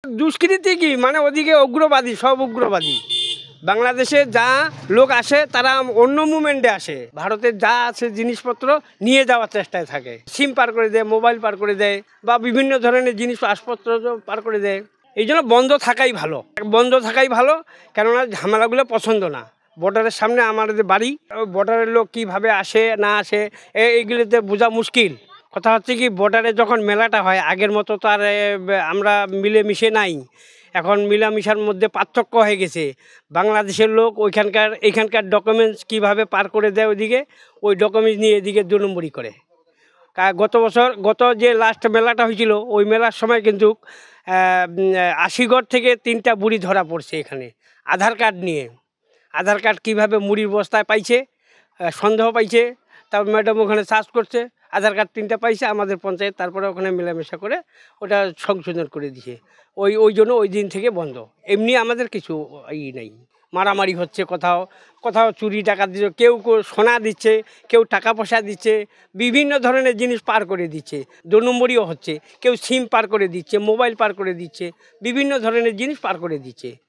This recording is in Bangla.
দুষ্কৃতি কি মানে ওদিকে উগ্রবাদী, সব উগ্রবাদী। বাংলাদেশে যা লোক আসে তারা অন্য মুভমেন্টে আসে, ভারতের যা আছে জিনিসপত্র নিয়ে যাওয়ার চেষ্টায় থাকে। সিম পার করে দেয়, মোবাইল পার করে দেয়, বা বিভিন্ন ধরনের জিনিস আসপত্র পার করে দেয়। এই জন্য বন্ধ থাকাই ভালো, বন্ধ থাকাই ভালো। কেননা ঝামেলাগুলো পছন্দ না। বর্ডারের সামনে আমাদের বাড়ি, বর্ডারের লোক কিভাবে আসে না আসে এইগুলোতে বোঝা মুশকিল। কথা হচ্ছে কি, বর্ডারে যখন মেলাটা হয় আগের মতো তো আর আমরা মিলেমিশে নাই। এখন মিলামিশার মধ্যে পার্থক্য হয়ে গেছে। বাংলাদেশের লোক এখানকার ডকুমেন্টস কিভাবে পার করে দেয় ওইদিকে, ওই ডকুমেন্টস নিয়ে এদিকে 2 নম্বরই করে। গত যে লাস্ট মেলাটা হয়েছিল, ওই মেলার সময় কিন্তু আশিগড় থেকে 3টা বুড়ি ধরা পড়ছে এখানে আধার কার্ড নিয়ে। আধার কার্ড কীভাবে মুড়ির বস্তায় পাইছে, সন্দেহ পাইছে। তারপর ম্যাডাম ওখানে সার্চ করছে, আধার কার্ড 3টা পাইছে আমাদের পঞ্চায়েত, তারপরে ওখানে মেলামেশা করে ওটা সংশোধন করে দিছে। ওই জন্য ওই দিন থেকে বন্ধ। এমনি আমাদের কিছু নেই। মারামারি হচ্ছে, কোথাও কোথাও চুরি টাকা দিচ্ছে, কেউ সোনা দিচ্ছে, কেউ টাকা পয়সা দিচ্ছে, বিভিন্ন ধরনের জিনিস পার করে দিচ্ছে। 2 নম্বরইও হচ্ছে, কেউ সিম পার করে দিচ্ছে, মোবাইল পার করে দিচ্ছে, বিভিন্ন ধরনের জিনিস পার করে দিচ্ছে।